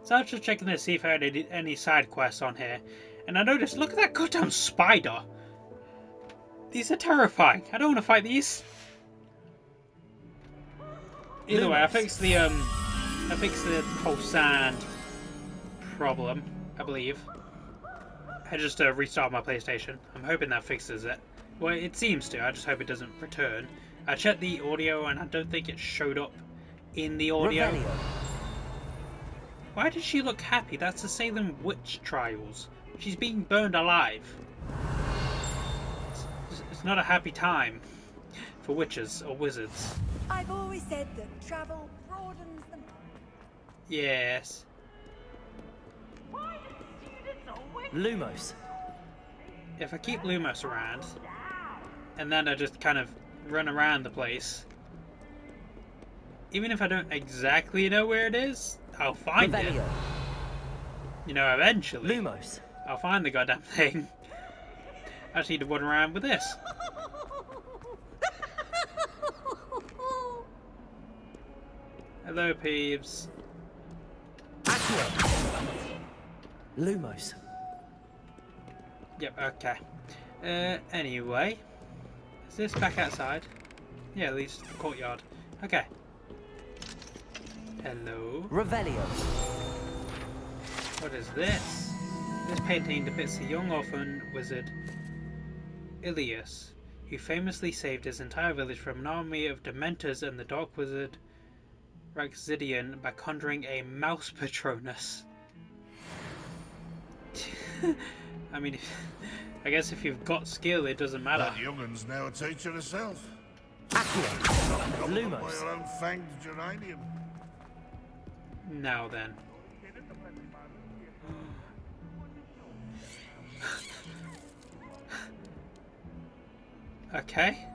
So I was just checking to see if I had any side quests on here, and I noticed, look at that goddamn spider! These are terrifying. I don't want to fight these. Either way, I fixed the whole sand problem, I believe. I just restarted my PlayStation. I'm hoping that fixes it. Well, it seems to. I just hope it doesn't return. I checked the audio and I don't think it showed up in the audio. Revelio. Why does she look happy? That's the Salem witch trials. She's being burned alive. It's not a happy time for witches or wizards. I've always said that travel broadens the mind. Yes. Lumos. If I keep Lumos around, and then I just kind of run around the place, even if I don't exactly know where it is, I'll find Revelio. it. You know, eventually. Lumos. I'll find the goddamn thing. I just need to run around with this. Hello, Peeves. Accio. Lumos. Yep, okay. Anyway. Is this back outside? Yeah, at least the courtyard. Okay. Hello. Revelio. What is this? This painting depicts the young orphan wizard Ilias, who famously saved his entire village from an army of dementors and the dark wizard Raxidian by conjuring a mouse patronus. I mean, I guess if you've got skill, it doesn't matter. That youngun's now a teacher herself. Accio. By Lumos. her own fanged geranium. Now then. Okay.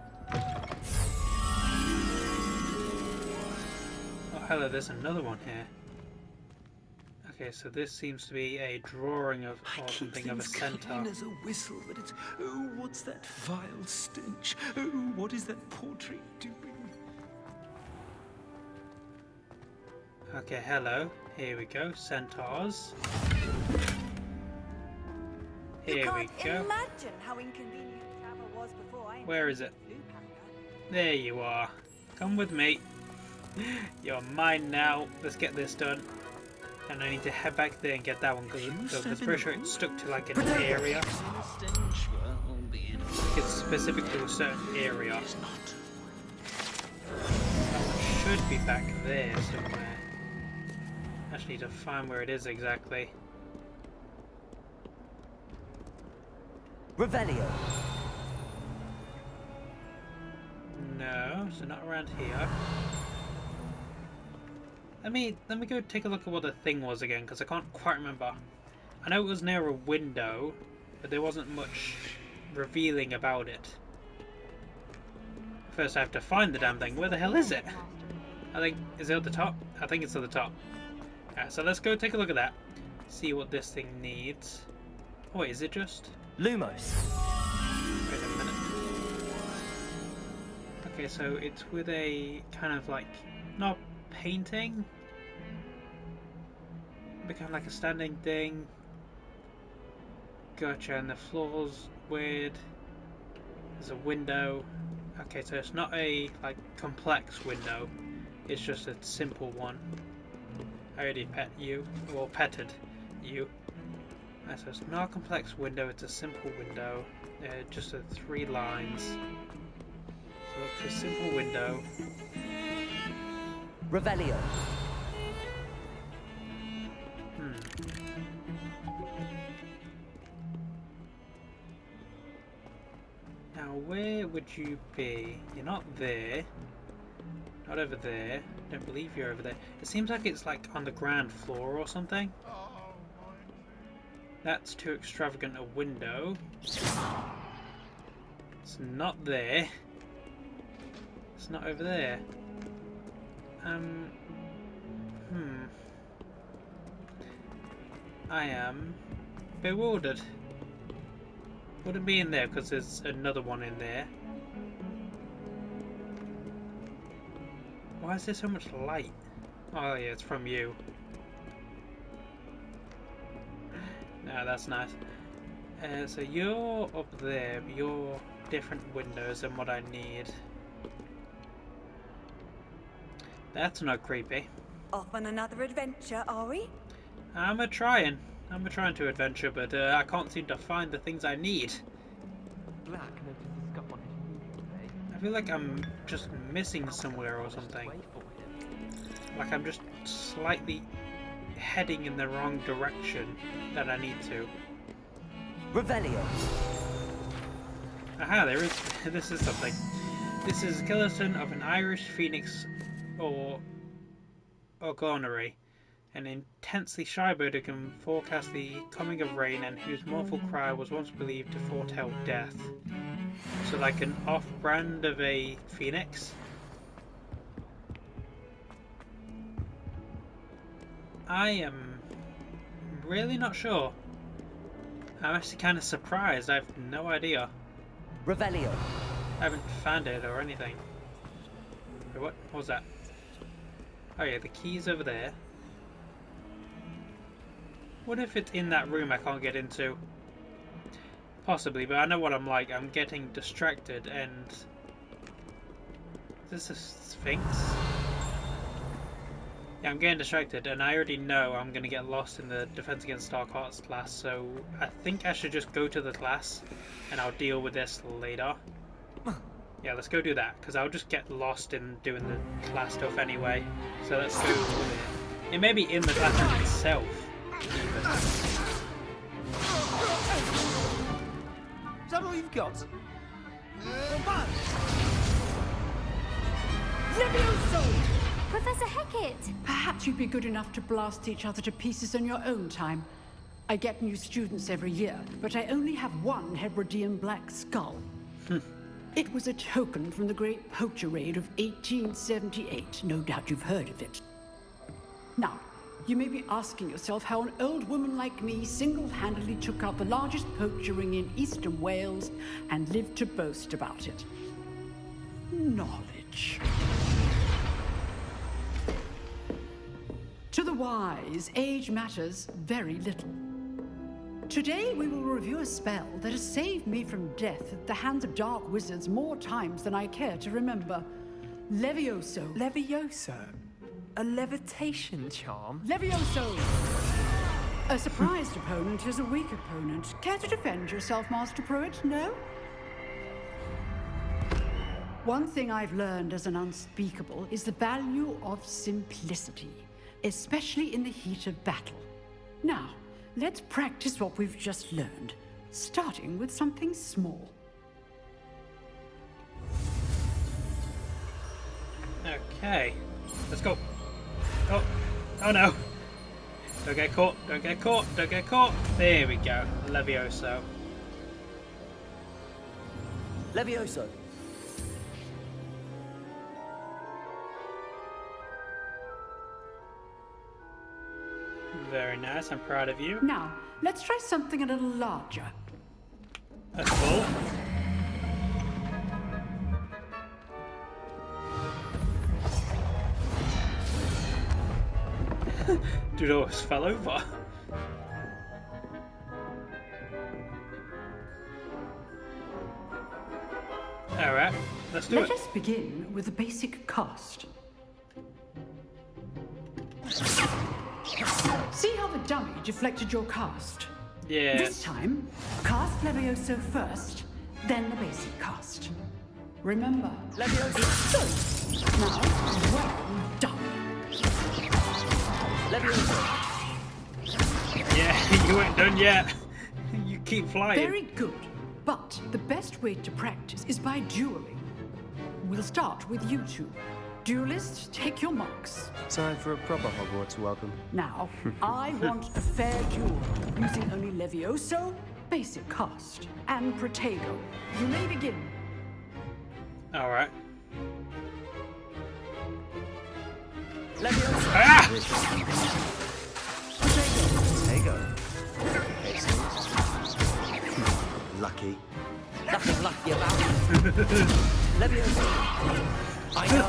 Oh, hello, there's another one here. Okay, so this seems to be a drawing of or something of a centaur. Clean as a whistle, but it's oh, what's that vile stench? Oh, what is that portrait doing? Okay, hello. Here we go. Centaurs. Here you we can't go. imagine how inconvenient travel was before I Where is it? flew panda. There you are. Come with me. You're mine now. Let's get this done. And I need to head back there and get that one because I'm pretty sure it's stuck to like an area. It's specific to a certain area. That one should be back there somewhere. I just need to find where it is exactly. Revelio. No, so not around here. Let me go take a look at what the thing was again, because I can't quite remember. I know it was near a window, but there wasn't much revealing about it. First I have to find the damn thing. Where the hell is it? Is it at the top? I think it's at the top. Alright, so let's go take a look at that. See what this thing needs. Oh wait, is it just? Lumos. Wait a minute. Okay, so it's with a kind of like, not painting, become like a standing thing. Gotcha, and the floor's weird. There's a window. Okay, so it's not a like complex window, it's just a simple one. I already pet you, or petted you. So it's not a complex window, it's a simple window. Just 3 lines. So look for a simple window. Revelio. Now where would you be? You're not there. Not over there. Don't believe you're over there. It seems like it's like on the ground floor or something. That's too extravagant a window. It's not there. It's not over there. I am bewildered. Wouldn't be in there because there's another one in there. Why is there so much light? Oh yeah, it's from you. Ah, that's nice. So you're up there, but you're different windows than what I need. That's not creepy. Off on another adventure, are we? I'm a trying to adventure, but I can't seem to find the things I need. Black notices a scuff on his usual day. I feel like I'm just missing somewhere or something. Wait for him. Like I'm just slightly heading in the wrong direction that I need to. Revelio. Aha, there is. This is something. This is a skeleton of an Irish phoenix or orgonery, an intensely shy bird who can forecast the coming of rain and whose mournful cry was once believed to foretell death. So like an off-brand of a phoenix? I am really not sure. I'm actually kind of surprised. I have no idea. Revelio. I haven't found it or anything. Wait, what was that? Oh yeah, the key's over there. What if it's in that room I can't get into? Possibly, but I know what I'm like. I'm getting distracted and... Is this a sphinx? Yeah, I'm getting distracted and I already know I'm going to get lost in the Defense Against Dark Arts class, so I think I should just go to the class and I'll deal with this later. Yeah, let's go do that, because I'll just get lost in doing the class stuff anyway. So let's go with it. It may be in the class itself, even. Is that all you've got? Professor Hecat! Perhaps you'd be good enough to blast each other to pieces on your own time. I get new students every year, but I only have one Hebridean black skull. It was a token from the Great Poacher Raid of 1878. No doubt you've heard of it. Now, you may be asking yourself how an old woman like me single-handedly took out the largest poacher ring in eastern Wales and lived to boast about it. Knowledge. To the wise, age matters very little. Today we will review a spell that has saved me from death at the hands of dark wizards more times than I care to remember. Levioso. Levioso? A levitation charm? Levioso! A surprised opponent is a weak opponent. Care to defend yourself, Master Pruitt? No? One thing I've learned as an unspeakable is the value of simplicity, especially in the heat of battle. Now, let's practice what we've just learned, starting with something small. Okay, let's go. Oh, oh no. Don't get caught, don't get caught, don't get caught. There we go, Levioso. Levioso. Very nice, I'm proud of you. Now, let's try something a little larger. That's cool. Dude almost fell over. Alright, let's do Let it. us begin with the basic cast. See how the dummy deflected your cast? Yeah. This time, cast Levioso first, then the basic cast. Remember, Levioso. it's good. Now, well done. Levioso. Yeah, you ain't done yet. You keep flying. Very good. But the best way to practice is by dueling. We'll start with you two. Duelists, take your marks. Time for a proper Hogwarts welcome. Now, I want a fair duel, using only Levioso, basic cast, and Protego. You may begin. Alright. Levioso. Ah! There you go. Excellent. Lucky. Nothing lucky about it. Levioso. I know.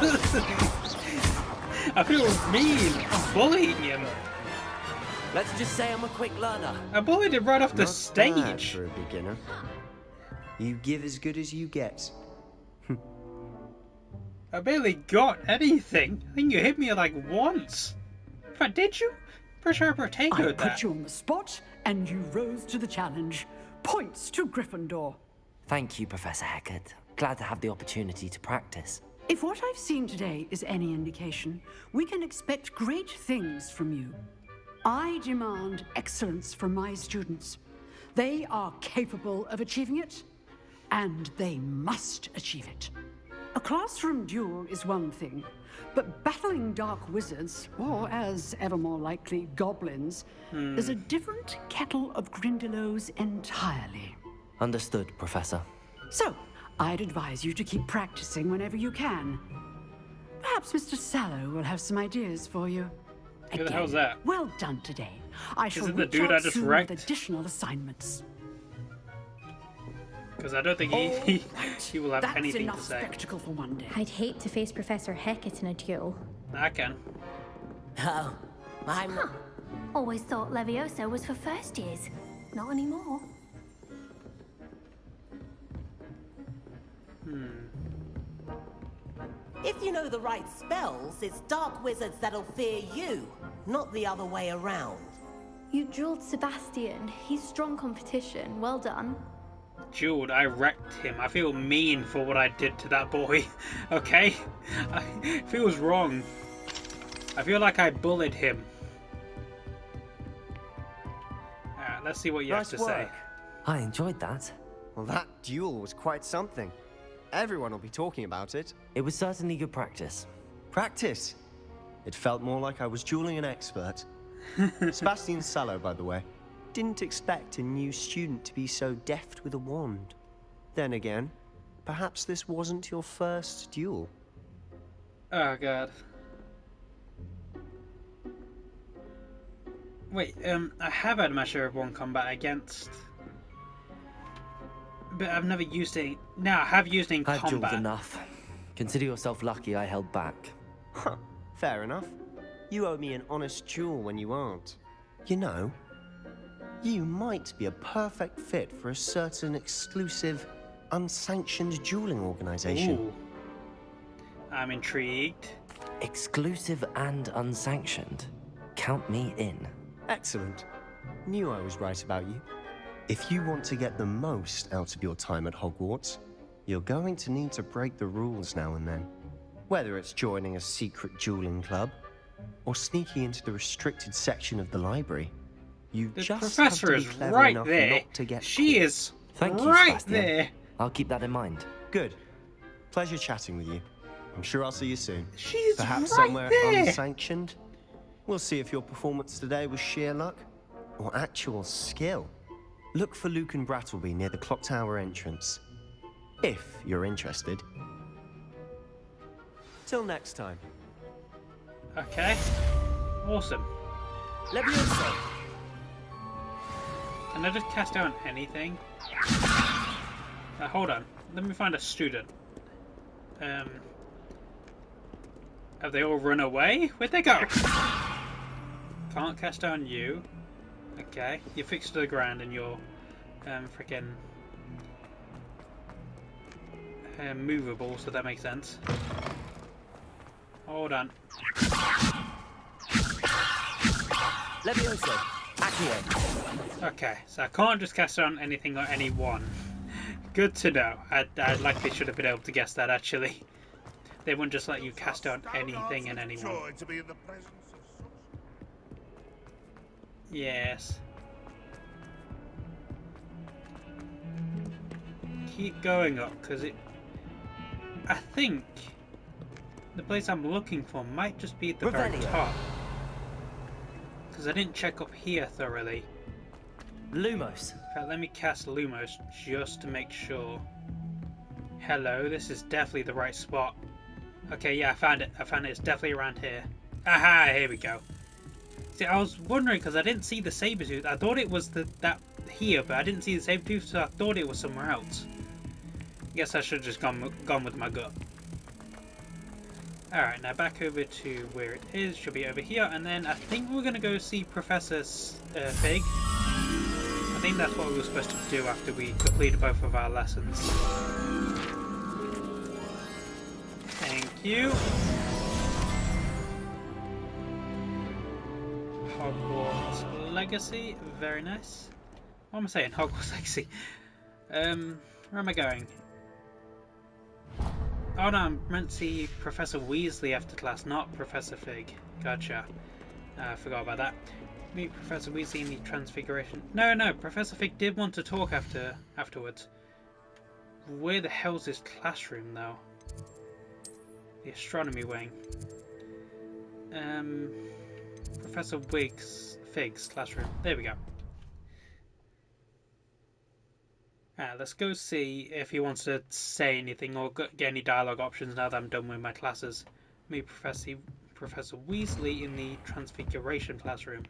I feel mean. I'm bullying him. Let's just say I'm a quick learner. I bullied him right off the Not bad stage. for a beginner. You give as good as you get. I barely got anything. I think you hit me like once. In fact, did you? Pretty sure I I potatoed put that. you on the spot, and you rose to the challenge. Points to Gryffindor. Thank you, Professor Hecat. Glad to have the opportunity to practice. If what I've seen today is any indication, we can expect great things from you. I demand excellence from my students. They are capable of achieving it, and they must achieve it. A classroom duel is one thing, but battling dark wizards, or as ever more likely, goblins, is a different kettle of Grindylows entirely. Understood, Professor. So, I'd advise you to keep practicing whenever you can. Perhaps Mr. Sallow will have some ideas for you. Who the hell's that? Well done today. I shall it the reach dude out I just soon wrecked? with additional assignments. Because I don't think he will have That's anything to enough say. spectacle for one day. I'd hate to face Professor Hecat in a duel. I can. Oh, I'm not... Always thought Leviosa was for first years. Not anymore. If you know the right spells, it's dark wizards that'll fear you, not the other way around. You dueled Sebastian. He's strong competition. Well done. Jude, I wrecked him. I feel mean for what I did to that boy. Okay? It feels wrong. I feel like I bullied him. Alright, let's see what you have to say. I enjoyed that. Well, that duel was quite something. Everyone will be talking about it. It was certainly good practice. Practice. It felt more like I was dueling an expert. Sebastian Sallow, by the way. Didn't expect a new student to be so deft with a wand. Then again, perhaps this wasn't your first duel. Oh god. Wait, I have had my share of one combat against, but I've never used it. No, I have used it in I've dueled combat. enough. Consider yourself lucky I held back. Huh, fair enough. You owe me an honest duel when you aren't. You know, you might be a perfect fit for a certain exclusive, unsanctioned dueling organization. Ooh. I'm intrigued. Exclusive and unsanctioned. Count me in. Excellent. Knew I was right about you. If you want to get the most out of your time at Hogwarts, you're going to need to break the rules now and then. Whether it's joining a secret dueling club, or sneaking into the restricted section of the library, you The just professor have to be is clever right enough there. not to get She caught. is Thank you, right Sebastian. there. I'll keep that in mind. Good. Pleasure chatting with you. I'm sure I'll see you soon. She's Perhaps right somewhere there. unsanctioned. We'll see if your performance today was sheer luck or actual skill. Look for Luke and Brattleby near the clock tower entrance, if you're interested. Till next time. Okay. Awesome. Leviosa! Can I just cast down anything? Hold on. Let me find a student. Have they all run away? Where'd they go? Can't cast down you. Okay. You're fixed to the ground and you're freaking movable, so that makes sense. Hold on. Leviosa! Accio! Okay, so I can't just cast down anything or anyone. Good to know. I likely should have been able to guess that, actually. They wouldn't just let you cast down anything and anyone. Joy to be in the presence of such. Yes. Keep going up, because I think the place I'm looking for might just be at the very Revelio. top. Because I didn't check up here thoroughly. Lumos! In fact, let me cast Lumos just to make sure. Hello, this is definitely the right spot. Okay, yeah, I found it. It's definitely around here. Aha, here we go. See, I was wondering because I didn't see the Sabertooth. I thought it was that here, but I didn't see the Sabertooth, so I thought it was somewhere else. I guess I should have just gone with my gut. Alright, now back over to where it is. Should be over here, and then I think we're gonna go see Professor Fig. I think that's what we were supposed to do after we completed both of our lessons. Thank you. Hogwarts Legacy, very nice. What am I saying? Hogwarts Legacy. Where am I going? Oh no, I'm meant to see Professor Weasley after class, not Professor Fig. Gotcha. I forgot about that. Meet Professor Weasley in the Transfiguration. No, Professor Fig did want to talk afterwards. Where the hell's this classroom though? The astronomy wing. Professor Fig's classroom. There we go. Let's go see if he wants to say anything or get any dialogue options now that I'm done with my classes. Meet Professor Weasley in the Transfiguration classroom.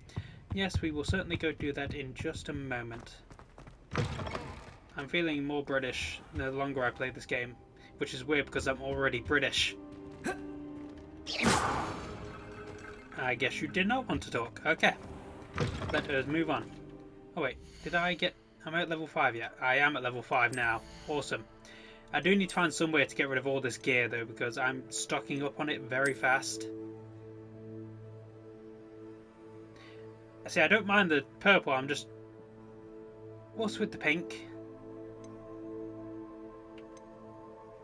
Yes, we will certainly go do that in just a moment. I'm feeling more British the longer I play this game, which is weird because I'm already British. I guess you did not want to talk. Okay. Let us move on. Oh wait, did I get... Am I at level 5 yet? I am at level 5 now. Awesome. I do need to find some way to get rid of all this gear though, because I'm stocking up on it very fast. See, I don't mind the purple, I'm just... What's with the pink?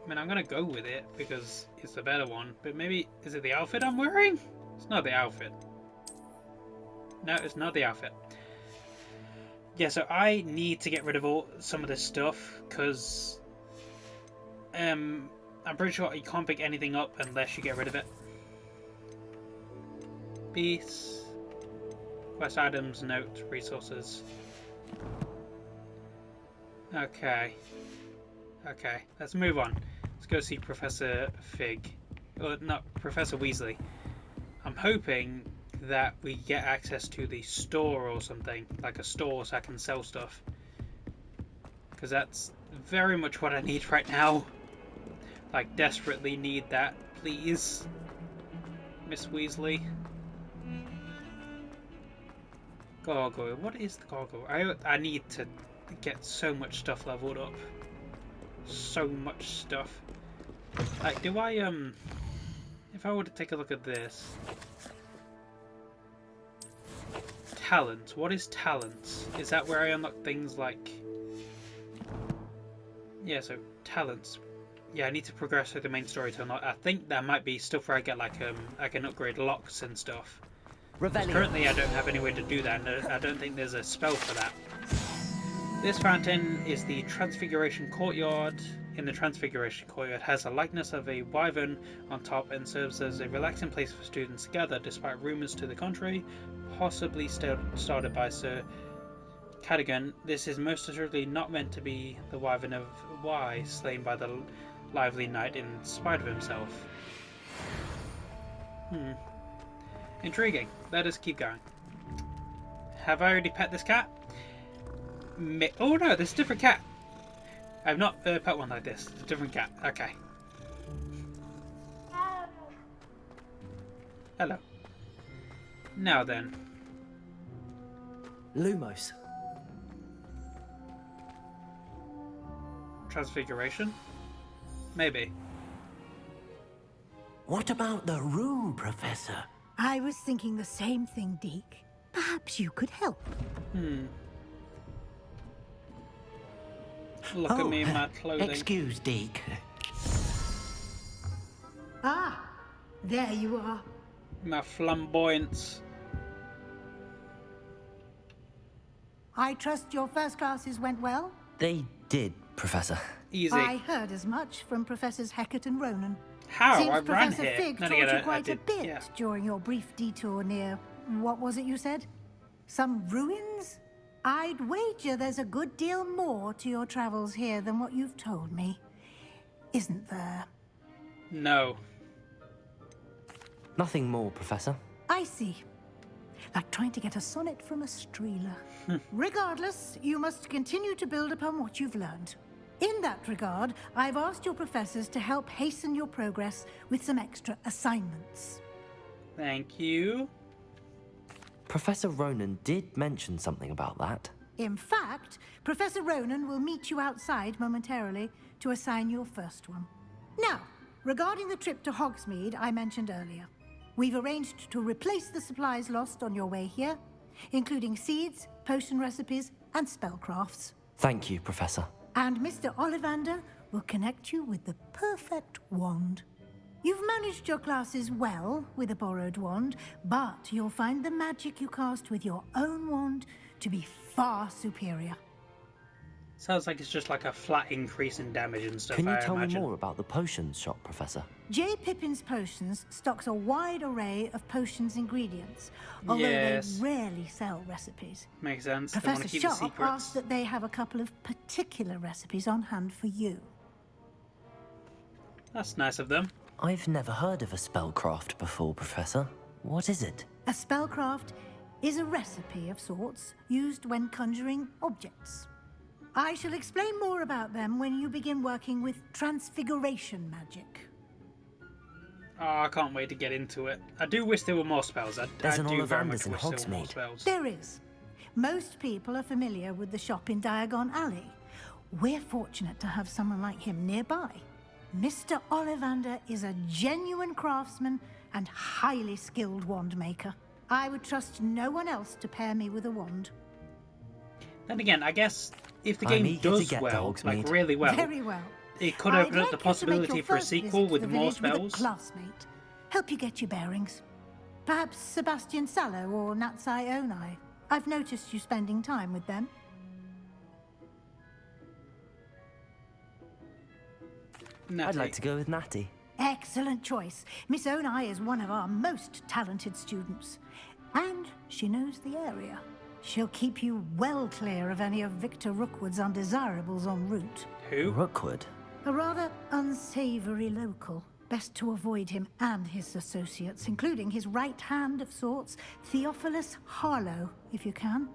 I mean, I'm gonna go with it because it's the better one, but maybe... Is it the outfit I'm wearing? It's not the outfit. No, it's not the outfit. Yeah, so I need to get rid of some of this stuff because I'm pretty sure you can't pick anything up unless you get rid of it. Peace. Quest items, note, resources. Okay. Okay, let's move on. Let's go see Professor Fig. Or not, Professor Weasley. I'm hoping that we get access to the store or something, like a store so I can sell stuff, because that's very much what I need right now. Like, desperately need that, please, Miss Weasley. Gargoyle, what is the gargoyle? I need to get so much stuff leveled up, so much stuff. Like, do I if I were to take a look at this. Talents. What is talents? Is that where I unlock things like... Yeah, so talents. Yeah, I need to progress through the main story to unlock... I think that might be stuff where I get like I can upgrade locks and stuff. Currently I don't have any way to do that, and I don't think there's a spell for that. This fountain is the Transfiguration Courtyard. In the Transfiguration Courtyard has a likeness of a wyvern on top and serves as a relaxing place for students to gather, despite rumours to the contrary, possibly started by Sir Cadogan. This is most assuredly not meant to be the wyvern of Y, slain by the lively knight in spite of himself. Intriguing. Let us keep going. Have I already pet this cat? Oh no, there's a different cat. I've not pet one like this. It's a different cat. Okay. Hello. Now then. Lumos. Transfiguration? Maybe. What about the room, Professor? I was thinking the same thing, Deke. Perhaps you could help. Look at me in my clothing. Excuse, Deke. Ah, there you are. My flamboyance. I trust your first classes went well? They did, Professor. Easy. I heard as much from Professors Hackett and Ronan. How? Seems I ran Professor here. Fig No, taught yeah, you quite a bit yeah. during your brief detour near... What was it you said? Some ruins? I'd wager there's a good deal more to your travels here than what you've told me. Isn't there? No. Nothing more, Professor. I see. Like trying to get a sonnet from a streeler. Regardless, you must continue to build upon what you've learned. In that regard, I've asked your professors to help hasten your progress with some extra assignments. Thank you. Professor Ronan did mention something about that. In fact, Professor Ronan will meet you outside momentarily to assign your first one. Now, regarding the trip to Hogsmeade I mentioned earlier, we've arranged to replace the supplies lost on your way here, including seeds, potion recipes, and spellcrafts. Thank you, Professor. And Mr. Ollivander will connect you with the perfect wand. You've managed your classes well with a borrowed wand, but you'll find the magic you cast with your own wand to be far superior. Sounds like it's just like a flat increase in damage and stuff. Can you I tell imagine. me more about the potions shop, Professor? J. Pippin's Potions stocks a wide array of potions ingredients, although Yes. they rarely sell recipes. Makes sense. They want to Professor keep the Sharp secrets. asked that they have a couple of particular recipes on hand for you. That's nice of them. I've never heard of a spellcraft before, Professor. What is it? A spellcraft is a recipe of sorts used when conjuring objects. I shall explain more about them when you begin working with transfiguration magic. Oh, I can't wait to get into it. I do wish there were more spells. I There's an do very Ollivander's much in wish there were more Hogsmeade. spells. There is. Most people are familiar with the shop in Diagon Alley. We're fortunate to have someone like him nearby. Mr. Ollivander is a genuine craftsman and highly skilled wand maker. I would trust no one else to pair me with a wand. Then again, I guess if the I'm game eager to does get to well, like Hogsmeade. really well, Very well. it could I'd open up like the you to make possibility your for a first sequel visit with to the more village with spells. a classmate. Help you get your bearings. Perhaps Sebastian Sallow or Natsai Onai. I've noticed you spending time with them. I'd like to go with Natty. Excellent choice. Miss Onai is one of our most talented students. And she knows the area. She'll keep you well clear of any of Victor Rookwood's undesirables en route. Who? Rookwood? A rather unsavory local. Best to avoid him and his associates, including his right hand of sorts, Theophilus Harlow, if you can.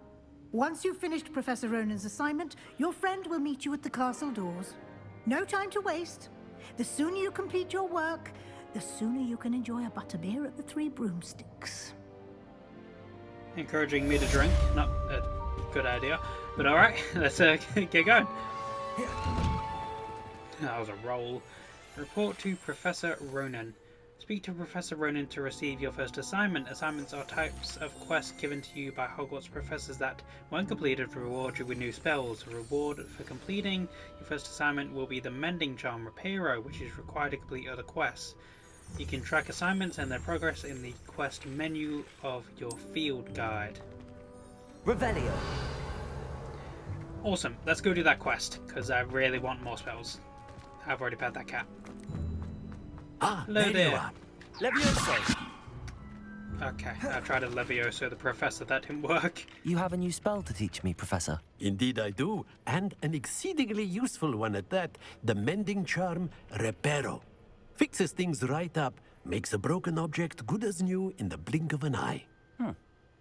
Once you've finished Professor Ronan's assignment, your friend will meet you at the castle doors. No time to waste. The sooner you complete your work, the sooner you can enjoy a butterbeer at the Three Broomsticks. Encouraging me to drink. Not a good idea. But alright, let's get going. That was a roll. Report to Professor Ronan. Speak to Professor Ronan to receive your first assignment. Assignments are types of quests given to you by Hogwarts professors that, when completed, reward you with new spells. A reward for completing your first assignment will be the Mending Charm Reparo, which is required to complete other quests. You can track assignments and their progress in the quest menu of your field guide. Revelio. Awesome, let's go do that quest, because I really want more spells. I've already pet that cat. Ah, Hello there there. you are. Levioso. Okay, I tried a Levioso the Professor, that didn't work. You have a new spell to teach me, Professor. Indeed I do, and an exceedingly useful one at that. The Mending Charm Reparo. Fixes things right up, makes a broken object good as new in the blink of an eye.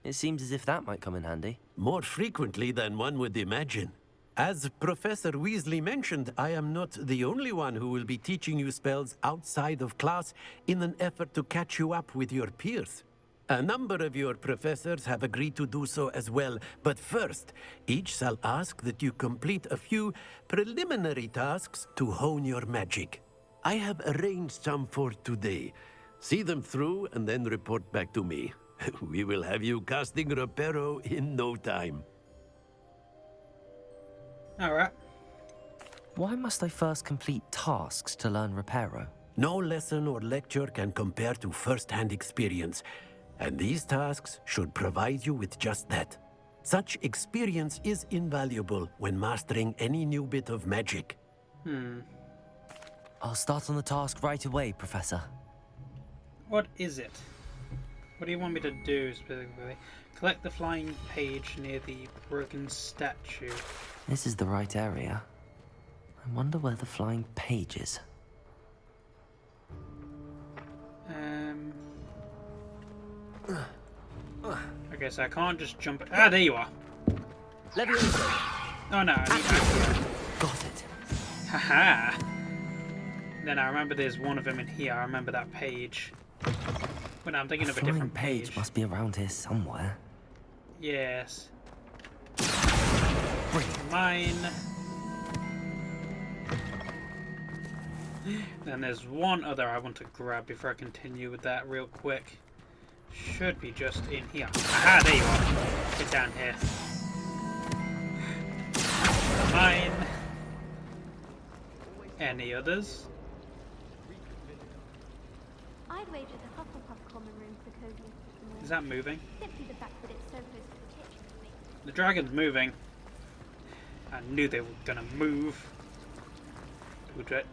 It seems as if that might come in handy. More frequently than one would imagine. As Professor Weasley mentioned, I am not the only one who will be teaching you spells outside of class in an effort to catch you up with your peers. A number of your professors have agreed to do so as well, but first, each shall ask that you complete a few preliminary tasks to hone your magic. I have arranged some for today. See them through and then report back to me. We will have you casting Reparo in no time. Alright. Why must I first complete tasks to learn Reparo? No lesson or lecture can compare to first-hand experience, and these tasks should provide you with just that. Such experience is invaluable when mastering any new bit of magic. I'll start on the task right away, Professor. What is it? What do you want me to do specifically? Collect the flying page near the broken statue. This is the right area. I wonder where the flying page is. Okay, so I can't just jump. Ah, there you are. Levioso. Oh no, I need that. Got it. Haha! Then I remember there's one of them in here. I remember that page. But I'm thinking of a different page. Must be around here somewhere. Yes. Brilliant. Mine. Then there's one other I want to grab before I continue with that real quick. Should be just in here. Aha, there you are. Get down here. Mine. Any others? I'd wager the Hufflepuff common room's the coziest of them all. Is that moving? Simply the fact that it's so close to the kitchen makes it. The dragon's moving. I knew they were gonna move.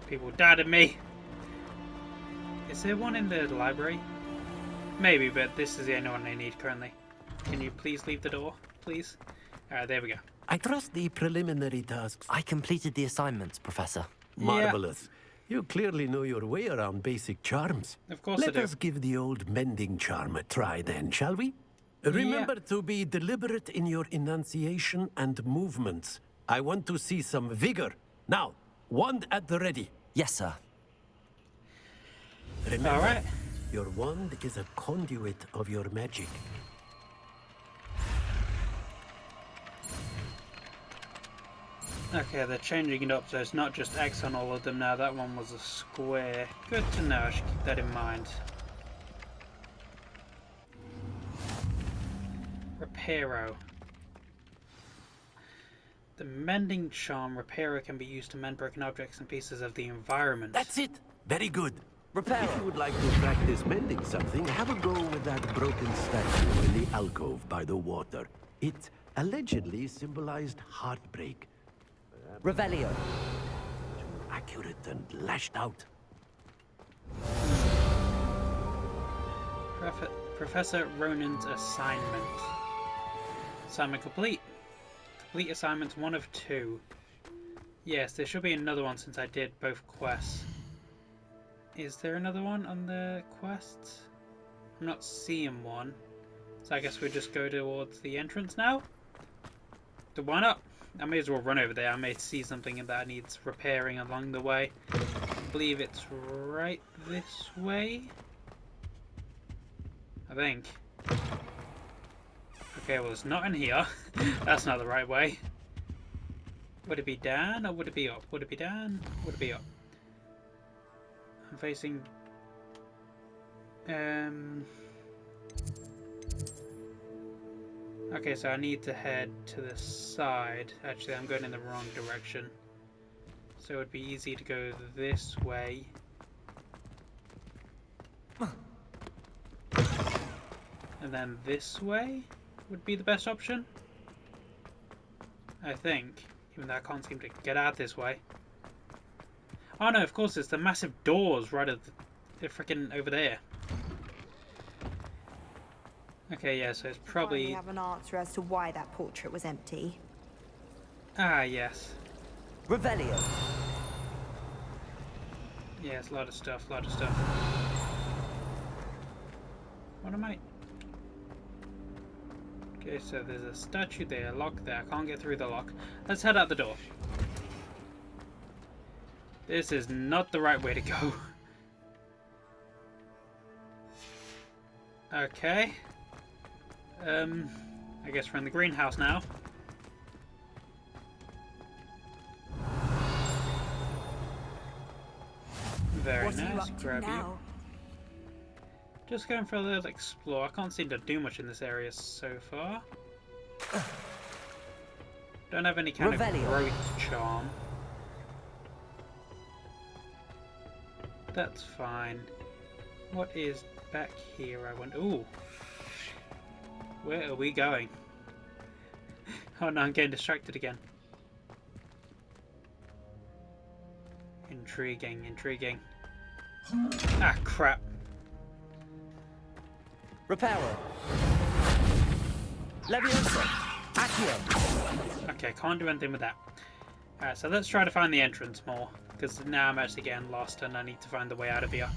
People doubted me. Is there one in the library? Maybe, but this is the only one I need currently. Can you please leave the door, please? Alright, there we go. I trust the preliminary tasks. I completed the assignments, Professor. Marvelous. You clearly know your way around basic charms. Of course I Let do. us give the old mending charm a try then, shall we? Remember to be deliberate in your enunciation and movements. I want to see some vigor. Now, wand at the ready. Yes, sir. Remember, Alright. your wand is a conduit of your magic. Okay, they're changing it up so it's not just X on all of them now. That one was a square. Good to know. I should keep that in mind. Reparo. The mending charm Reparo can be used to mend broken objects and pieces of the environment. That's it. Very good. Reparo. If you would like to practice mending something, have a go with that broken statue in the alcove by the water. It allegedly symbolized heartbreak. Revelio. Accurate and lashed out. Professor Ronan's assignment. Assignment complete. Complete assignments 1 of 2. Yes, there should be another one since I did both quests. Is there another one on the quests? I'm not seeing one. So I guess we just go towards the entrance now? So why not? I may as well run over there. I may see something that needs repairing along the way. I believe it's right this way. I think. Okay, well it's not in here. That's not the right way. Would it be down or would it be up? Would it be down? Would it be up? I'm facing... Okay, so I need to head to the side. Actually, I'm going in the wrong direction. So it would be easy to go this way. And then this way would be the best option. I think. Even though I can't seem to get out this way. Oh no, of course, it's the massive doors right at the frickin' over there. Okay, yeah, so it's probably... We have an answer as to why that portrait was empty. Ah, yes. Revelio. Yes, a lot of stuff, a lot of stuff. What am I... Okay, so there's a statue there, a lock there. I can't get through the lock. Let's head out the door. This is not the right way to go. Okay. I guess we're in the greenhouse now. Very nice, grab you. Just going for a little explore. I can't seem to do much in this area so far. Don't have any kind of growth charm. That's fine. What is back here? I wonder. Ooh. Where are we going? Oh no, I'm getting distracted again. Intriguing, intriguing. Ah, crap. Reparo. Leviosa. Accio. Okay, can't do anything with that. Alright, so let's try to find the entrance more. Because now I'm actually getting lost and I need to find the way out of here.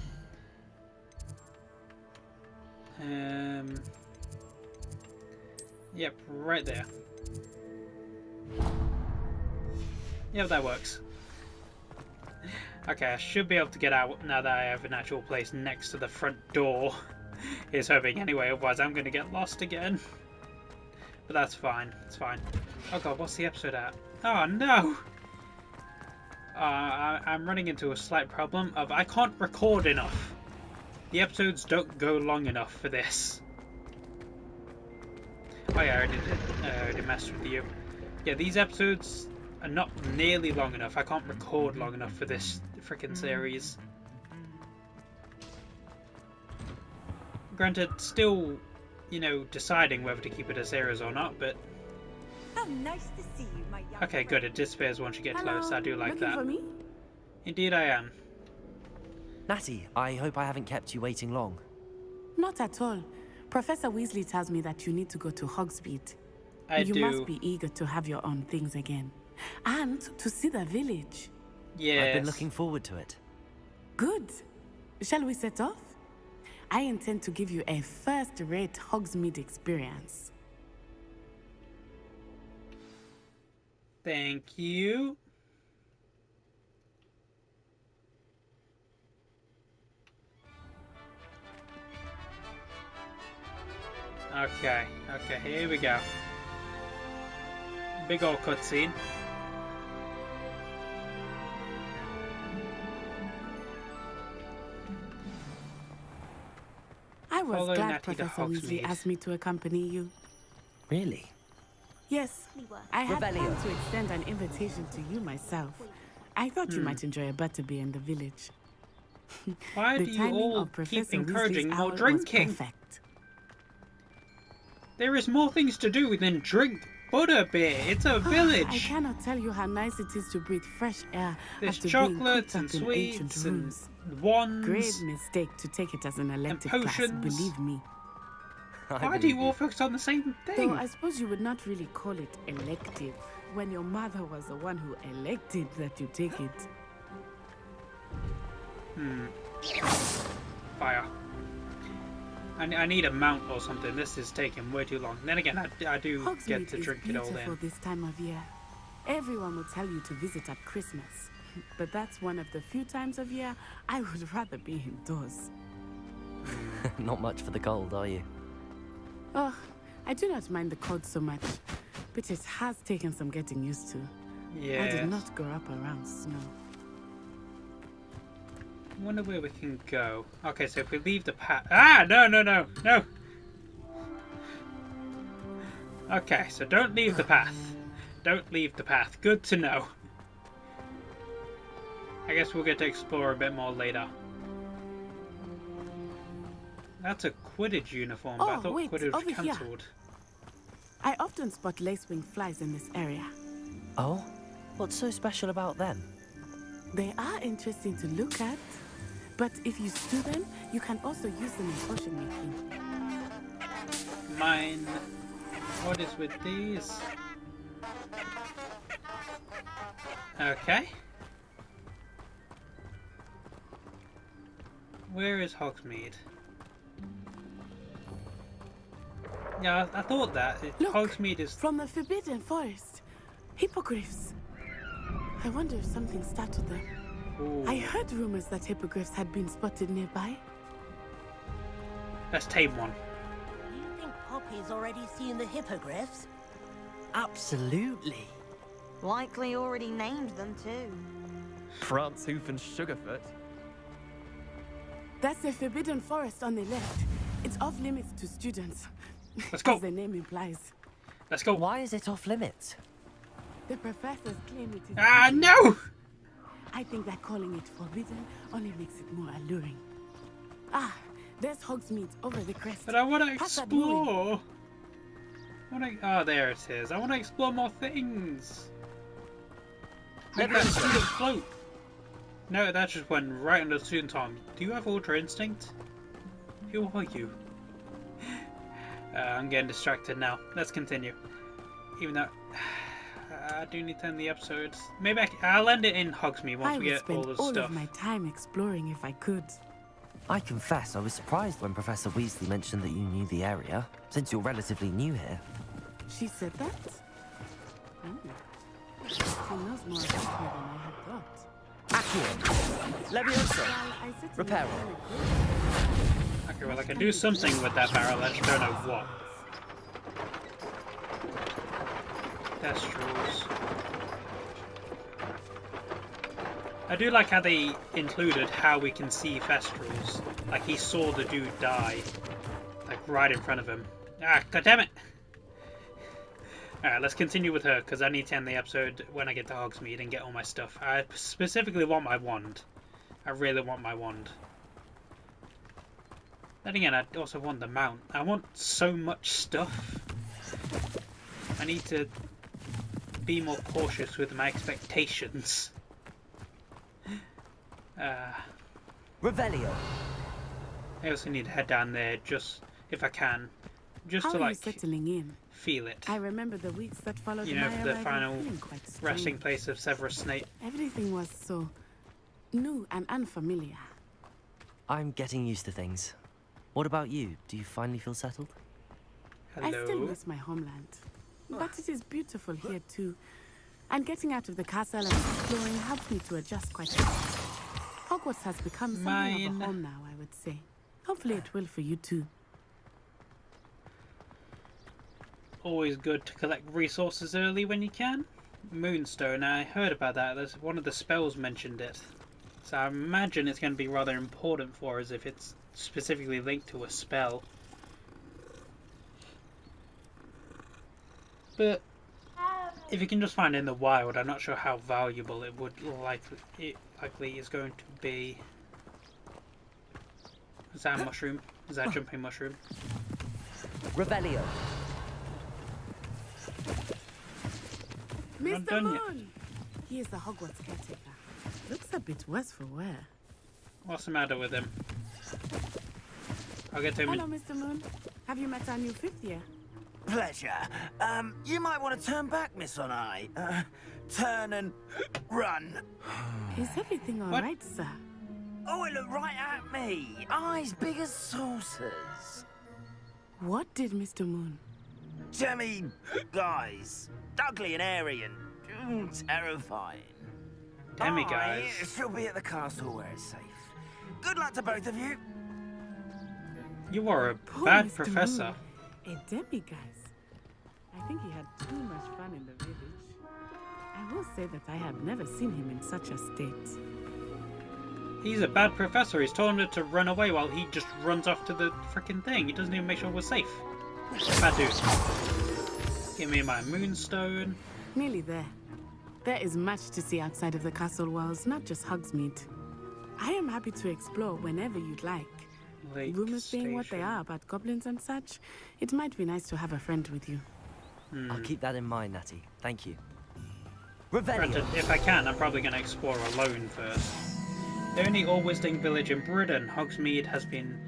Yep, right there. Yep, that works. Okay, I should be able to get out now that I have an actual place next to the front door. Here's hoping anyway, otherwise I'm going to get lost again. But that's fine, it's fine. Oh god, what's the episode at? Oh no! I'm running into a slight problem of I can't record enough. The episodes don't go long enough for this. Oh yeah, I already messed with you. Yeah, these episodes are not nearly long enough. I can't record long enough for this freaking series. Granted, still, you know, deciding whether to keep it a series or not, but... How nice to see you, my young Okay, good. It disappears once you get close. I do like that. For me? Indeed I am. Natty, I hope I haven't kept you waiting long. Not at all. Professor Weasley tells me that you need to go to Hogsmeade. You do. must be eager to have your own things again. And to see the village. Yes. I've been looking forward to it. Good. Shall we set off? I intend to give you a first-rate Hogsmeade experience. Thank you. Okay, here we go. Big old cutscene. I was Follow glad Natty to Professor Weasley Hogsmeade. asked me to accompany you. Really? Yes, I had Revelio. planned to extend an invitation to you myself. I thought you might enjoy a butterbeer in the village. Why The do you timing all of keep Professor encouraging Weasley's more hour was drinking? perfect. There is more things to do than drink butterbeer. It's a I village. cannot tell you how nice it is to breathe fresh air There's after chocolates being and cooped up in ancient sweets and rooms. wands. Great mistake to take it as an elective class, potions. believe me. Why do you all focus on the same thing? Though I suppose you would not really call it elective when your mother was the one who elected that you take it. Fire. I need a mount or something. This is taking way too long. Then again, I do get Hogsmeade to is drink it all beautiful in. this time of year. Everyone will tell you to visit at Christmas, but that's one of the few times of year I would rather be indoors. Not much for the cold, are you? Oh, I do not mind the cold so much, but it has taken some getting used to. Yeah. I did not grow up around snow. I wonder where we can go. Okay, so if we leave the path... Ah! No! Okay, so don't leave the path. Don't leave the path. Good to know. I guess we'll get to explore a bit more later. That's a Quidditch uniform, but I thought wait, Quidditch was over here. cancelled. I often spot lacewing flies in this area. Oh? What's so special about them? They are interesting to look at, but if you stew them, you can also use them in potion making. Mine. What is with these? Okay. Where is Hogsmeade? Yeah, I thought that. Look, Hogsmeade is... from the Forbidden Forest. Hippogriffs. I wonder if something startled them. Ooh. I heard rumors that hippogriffs had been spotted nearby. Let's tame one. Do you think Poppy's already seen the hippogriffs? Absolutely. Likely already named them too. Francehoof and Sugarfoot. That's the Forbidden Forest on the left. It's off limits to students. Let's go. As the name implies. Let's go. Why is it off limits? The professors claim it is... Ah, no! I think that calling it forbidden only makes it more alluring. Ah, there's Hogsmeade over the crest. But I want to Pass that way. explore. Oh, there it is. I want to explore more things. Make that student float. No, that just went right under the student's arm. Do you have Ultra Instinct? Who are you? I'm getting distracted now. Let's continue. Even though I do need to end the episode. Maybe I'll end it in Hogsmeade once we get all the I would spend all stuff. of my time exploring if I could. I confess I was surprised when Professor Weasley mentioned that you knew the area, since you're relatively new here. She said that? She knows more about me than I had thought. Accio. Levioso. Reparo. Okay, well I can do something with that barrel, I just don't know what. Thestrals. I do like how they included how we can see Thestrals. Like he saw the dude die. Like right in front of him. Ah, goddammit! Alright, let's continue with her, because I need to end the episode when I get to Hogsmeade and get all my stuff. I specifically want my wand. I really want my wand. Then again, I also want the mount. I want so much stuff. I need to be more cautious with my expectations. Revelio. I also need to head down there, just if I can, just to like settling in? Feel it. I remember the weeks that followed. You know, for the final resting place of Severus Snape. Everything was so new and unfamiliar. I'm getting used to things. What about you? Do you finally feel settled? Hello. I still miss my homeland, but it is beautiful here too. And getting out of the castle and exploring helped me to adjust quite a lot. Hogwarts has become something of a home now, I would say. Hopefully it will for you too. Always good to collect resources early when you can. Moonstone, I heard about that. There's one of the spells mentioned it. So I imagine it's going to be rather important for us if it's specifically linked to a spell. But if you can just find it in the wild, I'm not sure how valuable it would likely is going to be. Is that a mushroom? Is that a jumping mushroom? Revelio. Mr. Moon! He is the Hogwarts caretaker. Looks a bit worse for wear. What's the matter with him? I'll get to him. Hello, Mr. Moon. Have you met our new fifth year? Pleasure. You might want to turn back, Miss Onai. Turn and run. Is everything all right, sir? Oh, it looked right at me. Eyes big as saucers. What did Mr. Moon? Jemmy guys. Ugly and airy and terrifying. Demi guys. She'll be at the castle where it's safe. Good luck to both of you. You are a bad professor. A demiguise. I think he had too much fun in the village. I will say that I have never seen him in such a state. He's a bad professor. He's told him to run away while he just runs off to the freaking thing. He doesn't even make sure we're safe. Bad dude. Give me my moonstone. Nearly there. There is much to see outside of the castle walls, not just Hogsmeade. I am happy to explore whenever you'd like. Rumors being what they are about goblins and such, it might be nice to have a friend with you. I'll keep that in mind, Natty. Thank you. Granted, if I can, I'm probably going to explore alone first. The only all-wizarding village in Britain, Hogsmeade has been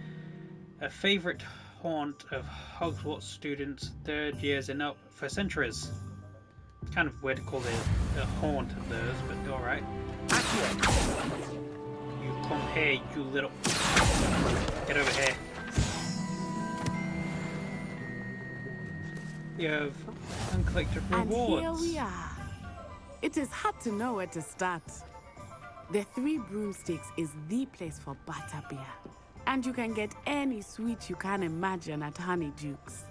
a favourite haunt of Hogwarts students, third years and up, for centuries. It's kind of weird to call it a haunt of theirs, but alright. You come here, you little... Get over here. You have uncollected rewards. And here we are. It is hard to know where to start. The Three Broomsticks is the place for butterbeer. And you can get any sweet you can imagine at Honeyduke's.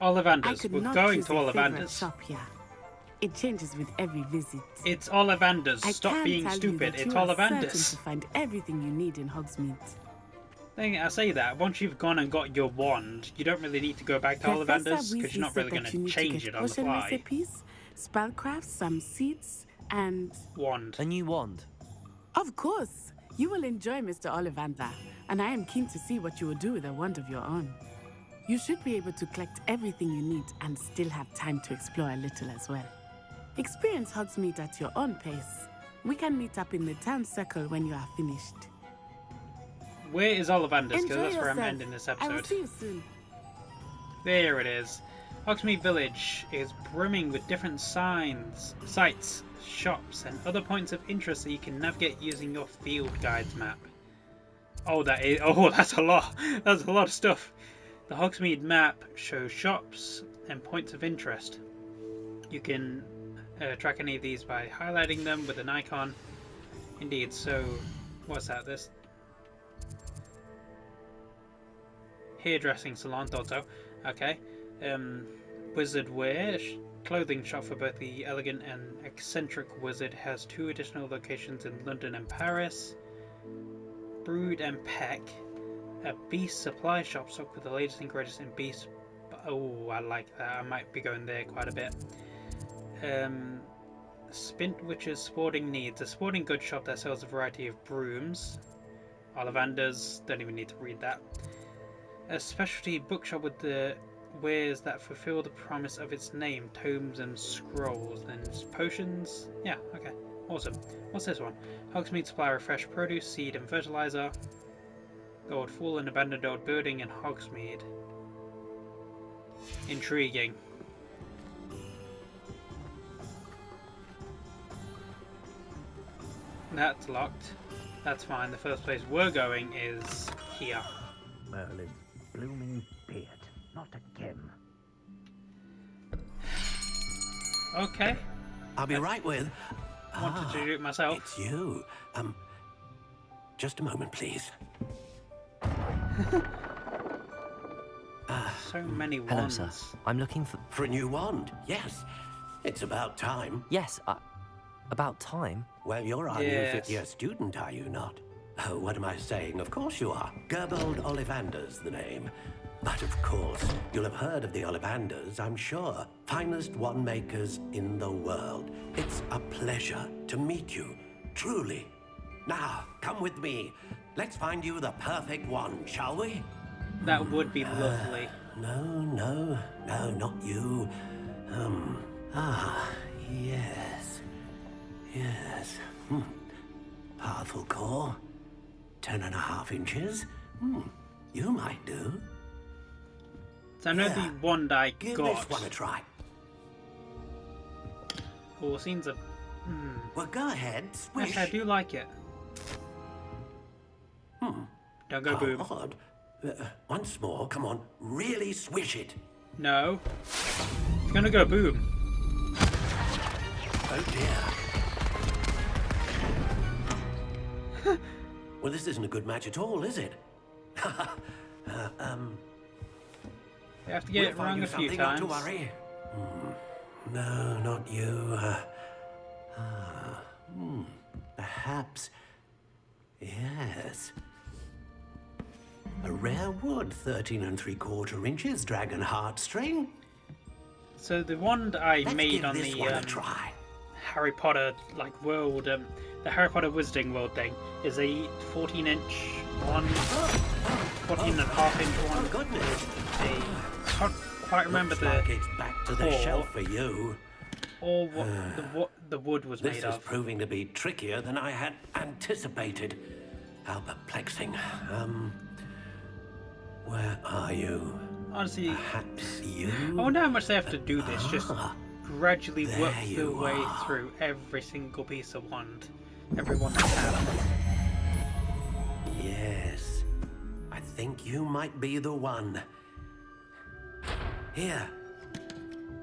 Ollivanders. We're going to Ollivanders. Shop here. It changes with every visit. It's Ollivanders. Stop being stupid. It's Ollivanders. To find everything you need in Hogsmeade. I say that once you've gone and got your wand, you don't really need to go back to Ollivanders because you're not really going to change it on the fly. Recipes, spellcrafts, some seeds, and wand. A new wand. Of course, you will enjoy Mr. Ollivander, and I am keen to see what you will do with a wand of your own. You should be able to collect everything you need and still have time to explore a little as well. Experience Hogsmeade at your own pace. We can meet up in the town circle when you are finished. Where is Ollivanders? Because that's where I'm ending this episode. I will see you soon. There it is. Hogsmeade Village is brimming with different signs, sites, shops, and other points of interest that you can navigate using your field guides map. Oh, that's a lot. That's a lot of stuff. The Hogsmeade map shows shops and points of interest. You can track any of these by highlighting them with an icon Indeed, so what's that? This hairdressing salon, thought so. Okay. Wizard wear, clothing shop for both the elegant and eccentric wizard, has 2 additional locations in London and Paris. Brood and Peck, a beast supply shop stocked with the latest and greatest in beast. Oh, I like that. I might be going there quite a bit. Spintwitch's Sporting Needs, a sporting goods shop that sells a variety of brooms. Ollivanders, don't even need to read that. A specialty bookshop with the wares that fulfill the promise of its name, tomes and scrolls. Then potions. Yeah, okay. Awesome. What's this one? Hogsmeade supplier of fresh produce, seed and fertilizer. Gold fallen abandoned old building in Hogsmeade. Intriguing. That's locked. That's fine. The first place we're going is here. Merlin's blooming beard, not again. Okay. I'll be right with. Wanted to do it myself. It's you. Just a moment, please. So many Hello, wands. sir. I'm looking For a new wand, yes. It's about time. Yes, about time? Well, you're our Yes. new fifth-year student, are you not? Oh, what am I saying? Of course you are. Gerbold Ollivander's the name. But of course, you'll have heard of the Ollivanders, I'm sure. Finest wand makers in the world. It's a pleasure to meet you, truly. Now, come with me. Let's find you the perfect wand, shall we? That would be lovely. No, not you. Yes. Yes. Powerful core. 10.5 inches. You might do. So I know the wand I Give got. this one a try. Oh, seems a. Well, go ahead, swish. Yes, I do like it. Don't go boom. Odd. Once more, come on, really swish it. No. It's gonna go boom. Oh dear. Well, this isn't a good match at all, is it? You have to get it We'll find wrong you a few something, times. Not to worry. No, not you. Perhaps. Yes. A rare wood, 13 3/4 inches, dragon heartstring. So the wand I Let's made give on this the one a try. Harry Potter world, the Harry Potter Wizarding World thing is a 14-inch wand, 14.5-inch wand. Oh goodness! I can't quite remember Looks like it's back to the core shelf for you. or what the wood was This made is of. proving to be trickier than I had anticipated. How perplexing. Where are you? Honestly, Perhaps you? I wonder how much they have to do this. Just gradually there work their you way are. through every single piece of wand, every one they have. Yes. I think you might be the one. Here.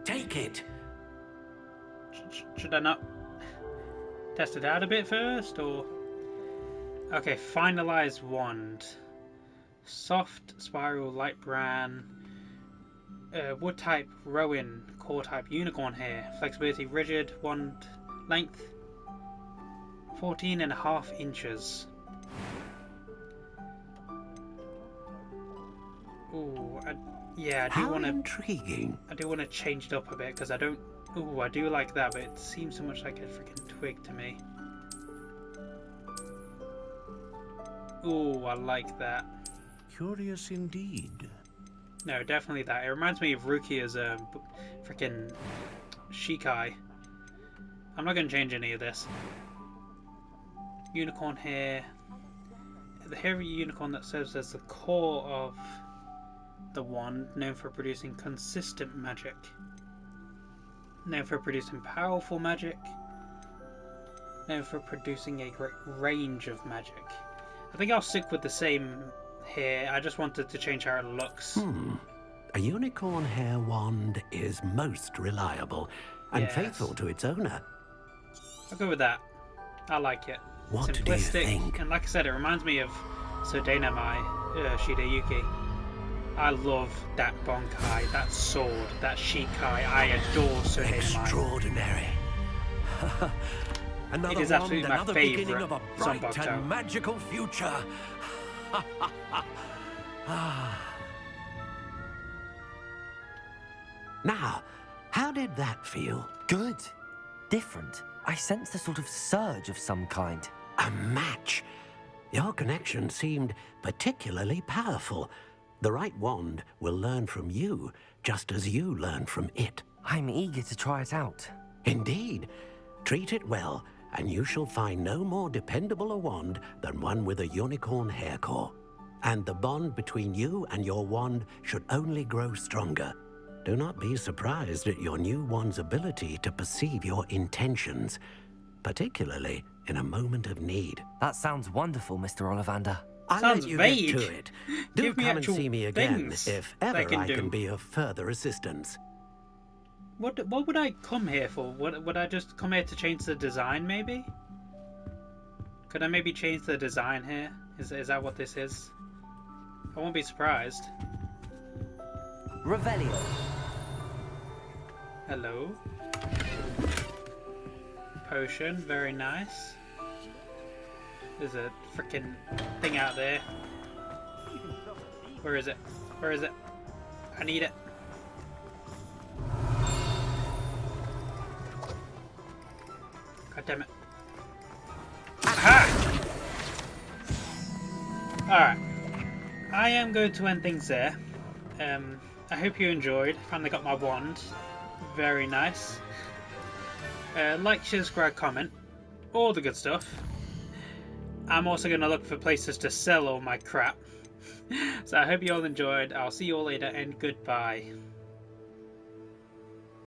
Take it. Should I not test it out a bit first, or? Okay, finalized wand. Soft spiral light brown. Wood type Rowan, core type unicorn hair. Flexibility rigid. Wand length 14.5 inches. Ooh, I do want to. Intriguing. I do want to change it up a bit because I don't. Ooh, I do like that, but it seems so much like a freaking twig to me. Ooh, I like that. Curious indeed. No, definitely that. It reminds me of Rukia's freaking Shikai. I'm not going to change any of this. Unicorn hair. The hairy unicorn that serves as the core of the wand, known for producing consistent magic. Known for producing powerful magic. Known for producing a great range of magic. I think I'll stick with the same here. I just wanted to change how it looks. A unicorn hair wand is most reliable and Yes. faithful to its owner. I'll go with that. I like it. What do you simplistic, think? and like I said, it reminds me of Sodenamai Shidayuki. I love that Bonkai, that sword, that Shikai. I adore Sodenamai. Extraordinary. Another It is wand, absolutely my another beginning favourite of a bright Zanbakuto. and magical future. Now, how did that feel? Good. Different. I sensed a sort of surge of some kind. A match. Your connection seemed particularly powerful. The right wand will learn from you, just as you learn from it. I'm eager to try it out. Indeed. Treat it well, and you shall find no more dependable a wand than one with a unicorn hair core. And the bond between you and your wand should only grow stronger. Do not be surprised at your new wand's ability to perceive your intentions, particularly in a moment of need. That sounds wonderful, Mr. Ollivander. I'll Sounds let you vague. get to it. Do Give me come and actual see me again things if they ever can I can do. be of further assistance. What would I come here for? Would I just come here to change the design, maybe? Could I maybe change the design here? Is that what this is? I won't be surprised. Revelio. Hello. Potion, very nice. There's a freaking thing out there. Where is it? Where is it? I need it. God damn it. Aha! Alright. I am going to end things there. I hope you enjoyed. Finally got my wand. Very nice. Like, share, subscribe, comment. All the good stuff. I'm also going to look for places to sell all my crap. So I hope you all enjoyed. I'll see you all later and goodbye.